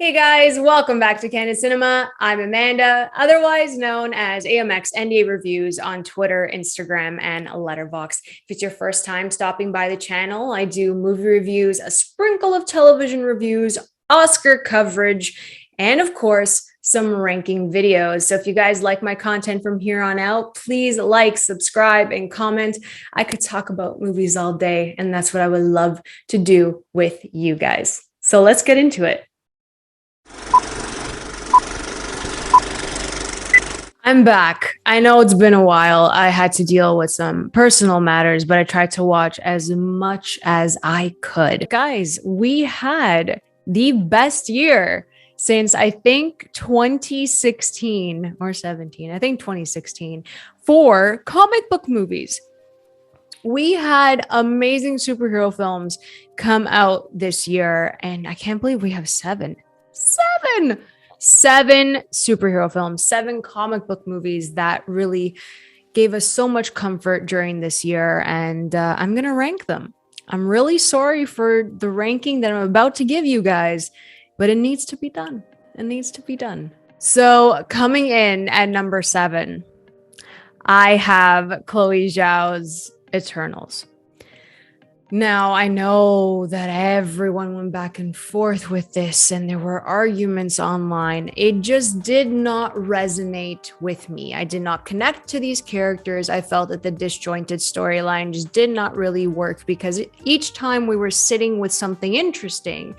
Hey guys, welcome back to Candid Cinema. I'm Amanda, otherwise known as AMX NDA Reviews on Twitter, Instagram, and Letterboxd. If it's your first time stopping by the channel, I do movie reviews, a sprinkle of television reviews, Oscar coverage, and of course, some ranking videos. So if you guys like my content from here on out, please like, subscribe, and comment. I could talk about movies all day, and that's what I would love to do with you guys. So let's get into it. I'm back. I know it's been a while. I had to deal with some personal matters, but I tried to watch as much as I could. Guys, we had the best year since I think 2016 or 17. I think 2016 for comic book movies. We had amazing superhero films come out this year, and I can't believe we have seven superhero films, seven comic book movies that really gave us so much comfort during this year. And I'm going to rank them. I'm really sorry for the ranking that I'm about to give you guys, but it needs to be done. It needs to be done. So coming in at number 7, I have Chloe Zhao's Eternals. Now, I know that everyone went back and forth with this, and there were arguments online. It just did not resonate with me. I did not connect to these characters. I felt that the disjointed storyline just did not really work because each time we were sitting with something interesting,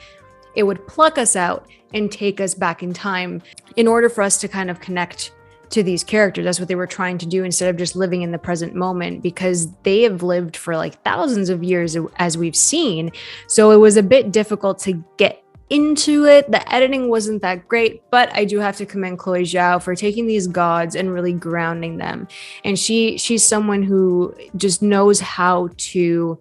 it would pluck us out and take us back in time in order for us to kind of connect to these characters. That's what they were trying to do instead of just living in the present moment, because they have lived for like thousands of years, as we've seen. So it was a bit difficult to get into it. The editing wasn't that great, but I do have to commend Chloe Zhao for taking these gods and really grounding them. And she's someone who just knows how to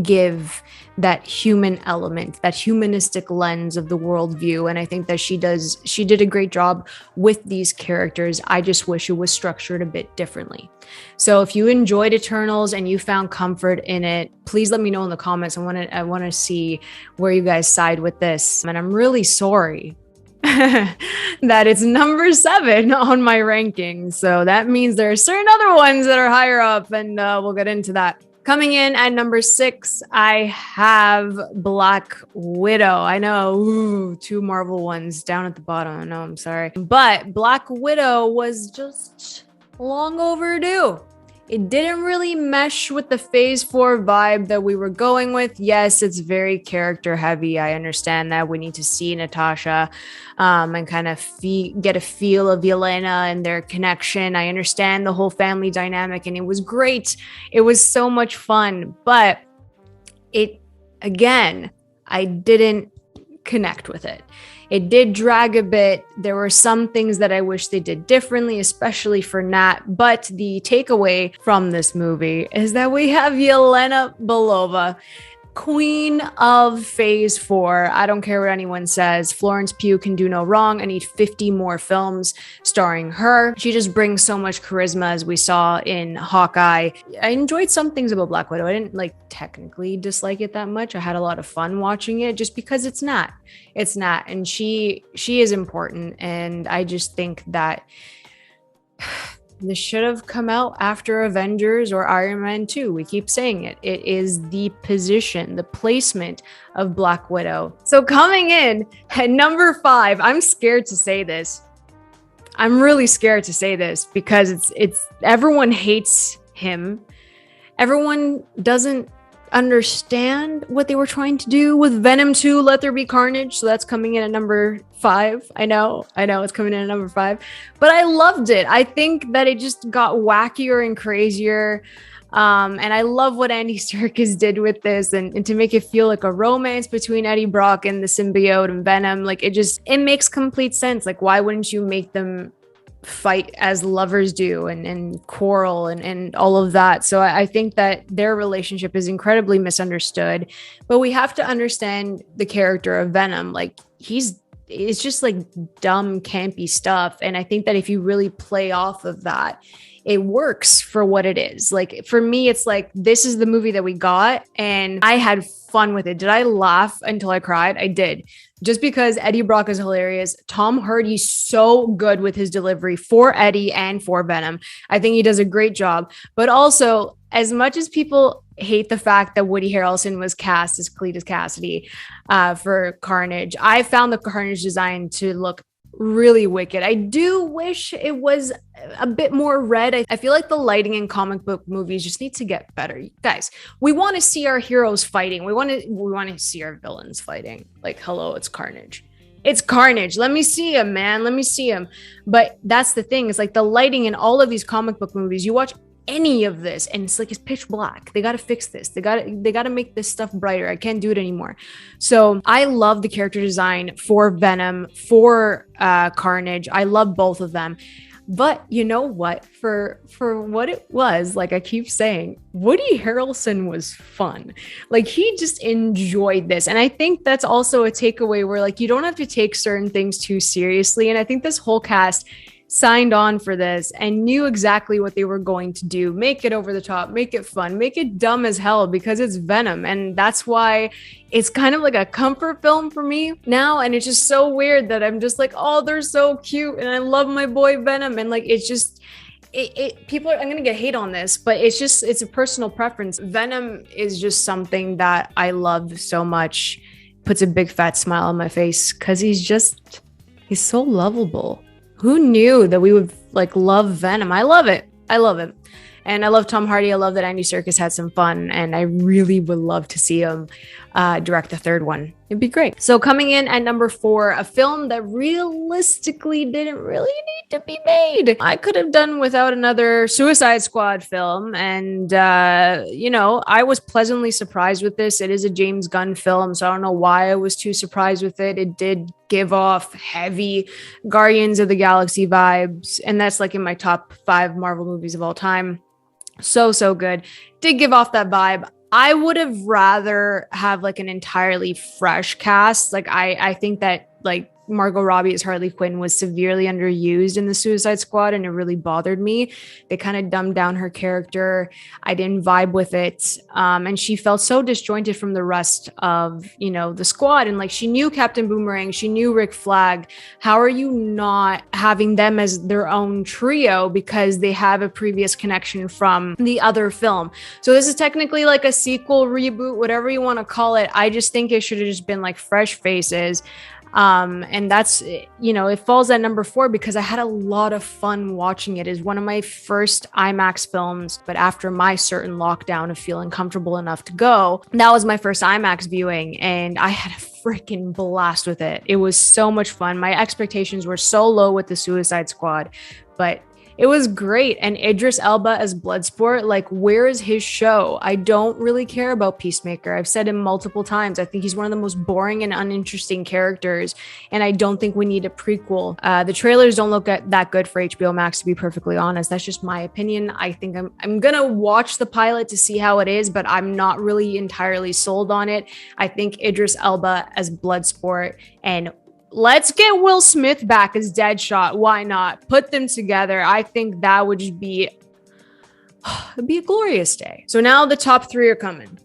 give that human element, that humanistic lens of the worldview. And I think that she did a great job with these characters. I just wish it was structured a bit differently. So if you enjoyed Eternals and you found comfort in it, please let me know in the comments. I want to see where you guys side with this. And I'm really sorry that it's number 7 on my ranking. So that means there are certain other ones that are higher up, and we'll get into that. Coming in at number 6, I have Black Widow. I know, 2 Marvel ones down at the bottom. I know, I'm sorry. But Black Widow was just long overdue. It didn't really mesh with the Phase 4 vibe that we were going with. Yes, it's very character heavy. I understand that. We need to see Natasha and kind of get a feel of Yelena and their connection. I understand the whole family dynamic, and it was great. It was so much fun. But I didn't connect with it. It did drag a bit. There were some things that I wish they did differently, especially for Nat. But the takeaway from this movie is that we have Yelena Belova, Queen of Phase 4. I don't care what anyone says. Florence Pugh can do no wrong. I need 50 more films starring her. She just brings so much charisma, as we saw in Hawkeye. I enjoyed some things about Black Widow. I didn't technically dislike it that much. I had a lot of fun watching it just because it's Nat. And she is important. And I just think that this should have come out after Avengers or Iron Man 2. We keep saying it. It is the position, the placement of Black Widow. So coming in at number 5, I'm scared to say this. I'm really scared to say this because it's everyone hates him. Everyone doesn't understand what they were trying to do with Venom 2, Let There Be Carnage. So that's coming in at number 5. I know it's coming in at number 5, but I loved it. I think that it just got wackier and crazier. And I love what Andy Serkis did with this, and to make it feel like a romance between Eddie Brock and the symbiote and Venom. It makes complete sense. Why wouldn't you make them fight as lovers do and quarrel and all of that? So I think that their relationship is incredibly misunderstood, but we have to understand the character of Venom. He's it's just like dumb, campy stuff. And I think that if you really play off of that, it works for what it is. Like for me, it's like, this is the movie that we got and I had fun with it. Did I laugh until I cried? I did. Just because Eddie Brock is hilarious. Tom Hardy's so good with his delivery for Eddie and for Venom. I think he does a great job. But also, as much as people hate the fact that Woody Harrelson was cast as Cletus Cassidy for Carnage, I found the Carnage design to look really wicked. I do wish it was a bit more red. I feel like the lighting in comic book movies just need to get better. Guys, we want to see our heroes fighting. We want to see our villains fighting. Like, hello, it's Carnage. It's Carnage. Let me see him, man. Let me see him. But that's the thing. It's like the lighting in all of these comic book movies. You watch any of this and it's like it's pitch black. They got to fix this. They got to make this stuff brighter. I can't do it anymore. So I love the character design for Venom, for Carnage. I love both of them. But you know what? For what it was, like I keep saying, Woody Harrelson was fun. Like he just enjoyed this. And I think that's also a takeaway where like you don't have to take certain things too seriously. And I think this whole cast signed on for this and knew exactly what they were going to do. Make it over the top, make it fun, make it dumb as hell because it's Venom. And that's why it's kind of like a comfort film for me now. And it's just so weird that I'm just like, oh, they're so cute. And I love my boy Venom. And like, it's just, people are, I'm going to get hate on this, but it's a personal preference. Venom is just something that I love so much. Puts a big fat smile on my face because he's so lovable. Who knew that we would like love Venom? I love it. I love it. And I love Tom Hardy. I love that Andy Serkis had some fun. And I really would love to see him direct the third one. It'd be great. So coming in at number 4, a film that realistically didn't really need to be made. I could have done without another Suicide Squad film. And, I was pleasantly surprised with this. It is a James Gunn film, so I don't know why I was too surprised with it. It did give off heavy Guardians of the Galaxy vibes. And that's like in my top 5 Marvel movies of all time. So good. Did give off that vibe. I would have rather have like an entirely fresh cast. Like I think that like Margot Robbie as Harley Quinn was severely underused in the Suicide Squad, and it really bothered me. They kind of dumbed down her character. I didn't vibe with it. And she felt so disjointed from the rest of, the squad. And like, she knew Captain Boomerang, she knew Rick Flag. How are you not having them as their own trio because they have a previous connection from the other film? So this is technically like a sequel, reboot, whatever you want to call it. I just think it should have just been like fresh faces. And that's, it falls at number 4 because I had a lot of fun watching it. It's one of my first IMAX films, but after my certain lockdown of feeling comfortable enough to go, that was my first IMAX viewing and I had a freaking blast with it. It was so much fun. My expectations were so low with the Suicide Squad, but it was great. And Idris Elba as Bloodsport, like, where is his show? I don't really care about Peacemaker. I've said him multiple times. I think he's one of the most boring and uninteresting characters. And I don't think we need a prequel. The trailers don't look that good for HBO Max, to be perfectly honest. That's just my opinion. I think I'm going to watch the pilot to see how it is, but I'm not really entirely sold on it. I think Idris Elba as Bloodsport, and let's get Will Smith back as Deadshot. Why not? Put them together. I think that would just be it'd be a glorious day. So now the top 3 are coming.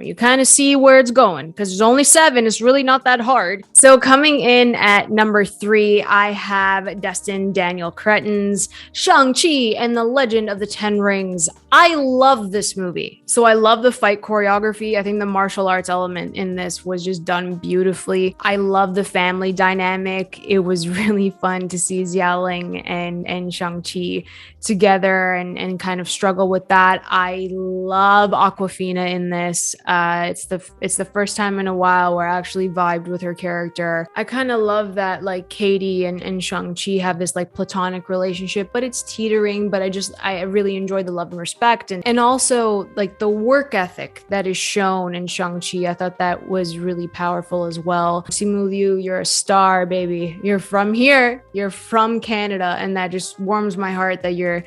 You kind of see where it's going because there's only 7. It's really not that hard. So coming in at number 3, I have Destin Daniel Cretton's Shang-Chi and the Legend of the Ten Rings. I love this movie. So I love the fight choreography. I think the martial arts element in this was just done beautifully. I love the family dynamic. It was really fun to see Xiaoling and Shang-Chi together and kind of struggle with that. I love Awkwafina in this. It's the first time in a while where I actually vibed with her character. I kind of love that like Katie and Shang-Chi have this like platonic relationship, but it's teetering, but I really enjoy the love and respect. And also like the work ethic that is shown in Shang-Chi. I thought that was really powerful as well. Simu Liu, you're a star, baby. You're from here. You're from Canada. And that just warms my heart that you're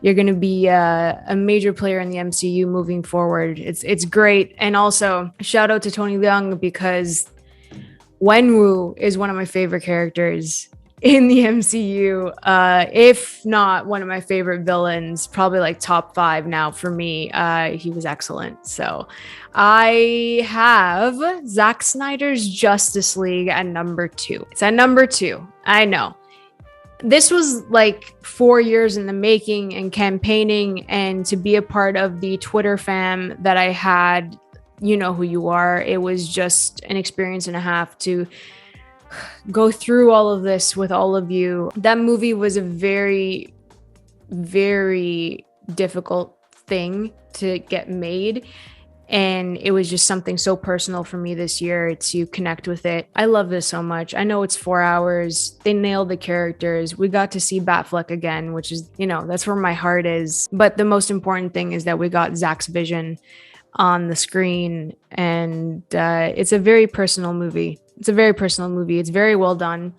going to be a major player in the MCU moving forward. It's great. And also shout out to Tony Leung because Wenwu is one of my favorite characters in the MCU. If not one of my favorite villains, probably like top 5 now for me. He was excellent. So I have Zack Snyder's Justice League at number 2. It's at number 2. I know. This was like 4 years in the making and campaigning, and to be a part of the Twitter fam that I had, you know who you are. It was just an experience and a half to go through all of this with all of you. That movie was a very, very difficult thing to get made. And it was just something so personal for me this year to connect with it. I love this so much. I know it's 4 hours. They nailed the characters. We got to see Batfleck again, which is, you know, that's where my heart is. But the most important thing is that we got Zack's vision on the screen. And it's a very personal movie. It's a very personal movie. It's very well done.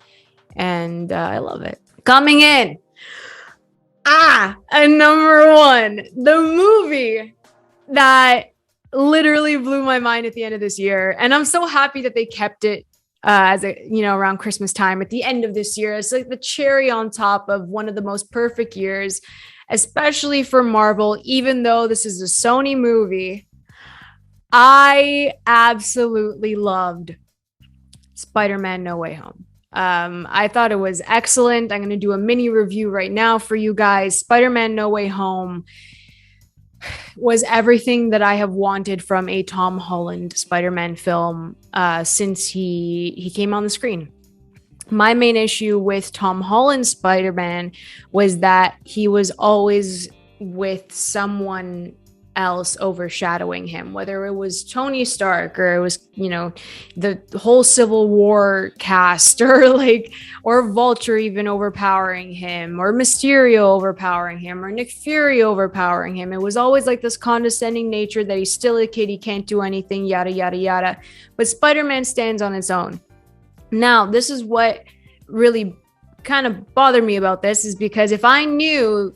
And I love it. Coming in. At number 1, the movie that literally blew my mind at the end of this year. And I'm so happy that they kept it as a, you know, around Christmas time at the end of this year. It's like the cherry on top of one of the most perfect years, especially for Marvel. Even though this is a Sony movie, I absolutely loved Spider-Man No Way Home. I thought it was excellent. I'm going to do a mini review right now for you guys. Spider-Man No Way Home was everything that I have wanted from a Tom Holland Spider-Man film since he came on the screen. My main issue with Tom Holland's Spider-Man was that he was always with someone else overshadowing him, whether it was Tony Stark or it was, you know, the whole Civil War cast, or Vulture even overpowering him, or Mysterio overpowering him, or Nick Fury overpowering him. It was always like this condescending nature that he's still a kid, he can't do anything, yada yada yada. But Spider-Man stands on its own. Now, this is what really kind of bothered me about this, is because if I knew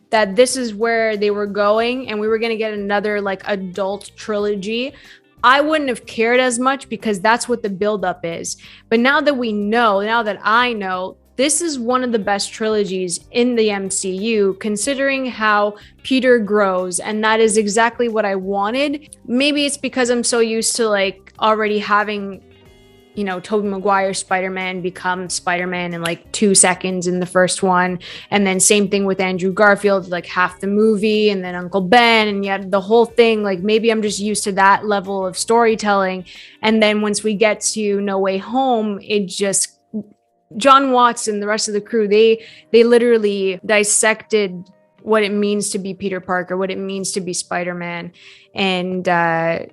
that this is where they were going and we were going to get another like adult trilogy, I wouldn't have cared as much, because that's what the buildup is. But now that we know, now that I know, this is one of the best trilogies in the MCU, considering how Peter grows. And that is exactly what I wanted. Maybe it's because I'm so used to like already having, you know, Tobey Maguire Spider-Man become Spider-Man in like 2 seconds in the first one. And then same thing with Andrew Garfield, like half the movie, and then Uncle Ben, and yet the whole thing, like maybe I'm just used to that level of storytelling. And then once we get to No Way Home, it just, John Watts and the rest of the crew, they literally dissected what it means to be Peter Parker, what it means to be Spider-Man, and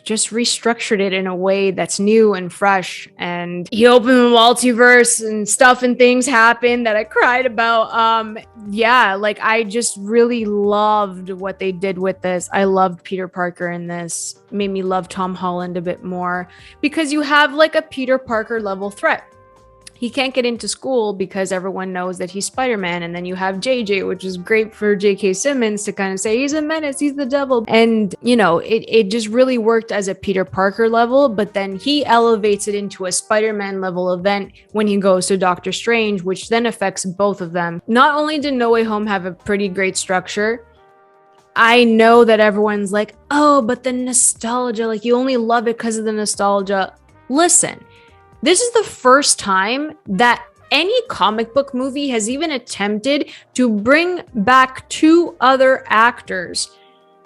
just restructured it in a way that's new and fresh. And he opened the multiverse and stuff, and things happened that I cried about. Yeah, like I just really loved what they did with this. I loved Peter Parker in this. Made me love Tom Holland a bit more, because you have like a Peter Parker level threat. He can't get into school because everyone knows that he's Spider-Man. And then you have JJ, which is great for J.K. Simmons to kind of say, he's a menace, he's the devil. And, you know, it just really worked as a Peter Parker level. But then he elevates it into a Spider-Man level event when he goes to Doctor Strange, which then affects both of them. Not only did No Way Home have a pretty great structure, I know that everyone's like, oh, but the nostalgia, like you only love it because of the nostalgia. Listen. This is the first time that any comic book movie has even attempted to bring back 2 other actors,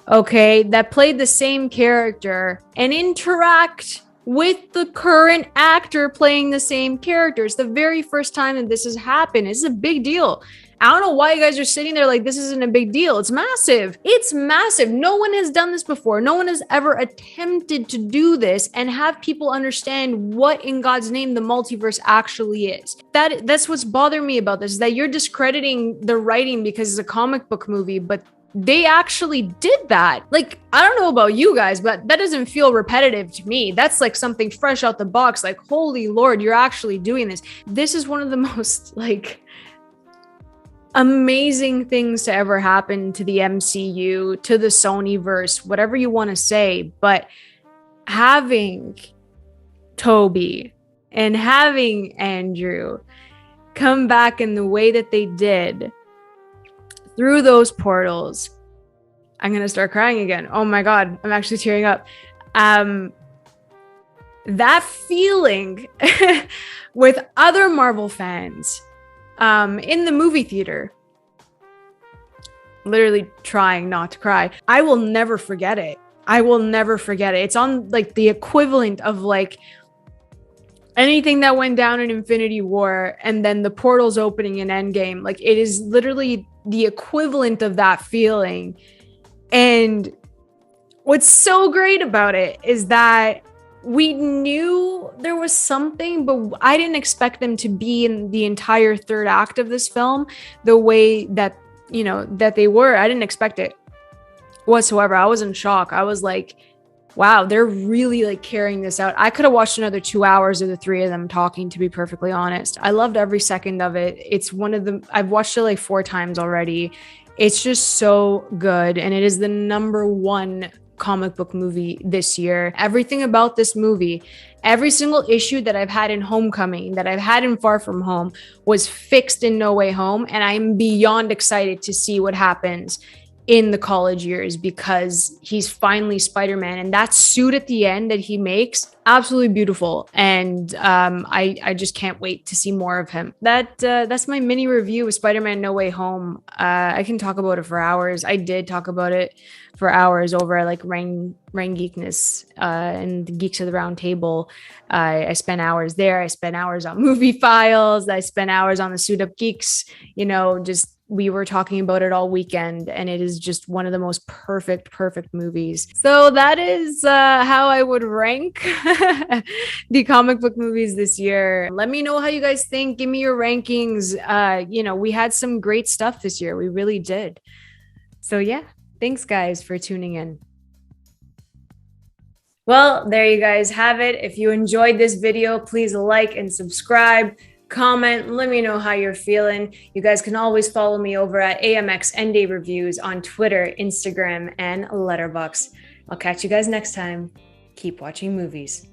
okay, that played the same character and interact with the current actor playing the same character. It's the very first time that this has happened. It's a big deal. I don't know why you guys are sitting there like this isn't a big deal. It's massive. It's massive. No one has done this before. No one has ever attempted to do this and have people understand what in God's name the multiverse actually is. That's what's bothering me about this, is that you're discrediting the writing because it's a comic book movie, but they actually did that. Like, I don't know about you guys, but that doesn't feel repetitive to me. That's like something fresh out the box. Like, holy Lord, you're actually doing this. This is one of the most like amazing things to ever happen to the MCU, to the Sonyverse, whatever you want to say. But having Toby and having Andrew come back in the way that they did through those portals. I'm going to start crying again. Oh my God, I'm actually tearing up. That feeling with other Marvel fans in the movie theater, literally trying not to cry. I will never forget it. I will never forget it. It's on like the equivalent of like anything that went down in Infinity War and then the portals opening in Endgame. Like it is literally the equivalent of that feeling. And what's so great about it is that we knew there was something, but I didn't expect them to be in the entire third act of this film the way that, you know, that they were. I didn't expect it whatsoever. I was in shock. I was like, wow, they're really like carrying this out. I could have watched another 2 hours of the three of them talking, to be perfectly honest. I loved every second of it. It's one of the, I've watched it like 4 times already. It's just so good. And it is the #1 comic book movie this year. Everything about this movie, every single issue that I've had in Homecoming, that I've had in Far From Home, was fixed in No Way Home. And I'm beyond excited to see what happens in the college years, because he's finally Spider-Man, and that suit at the end that he makes, absolutely beautiful. And I just can't wait to see more of him. That's my mini review of Spider-Man No Way Home. I can talk about it for hours. I did talk about it for hours over at like Rang Geekness and the Geeks of the Round Table. I spent hours there. I spent hours on Movie Files. I spent hours on the Suit Up Geeks. You know, just we were talking about it all weekend, and it is just one of the most perfect movies. So that is how I would rank the comic book movies this year. Let me know how you guys think. Give me your rankings. You know, we had some great stuff this year. We really did. So yeah, thanks guys for tuning in. Well, there you guys have it. If you enjoyed this video, please like and subscribe. Comment, let me know how you're feeling. You guys can always follow me over at AMX ND Reviews on Twitter, Instagram, and Letterboxd. I'll catch you guys next time. Keep watching movies.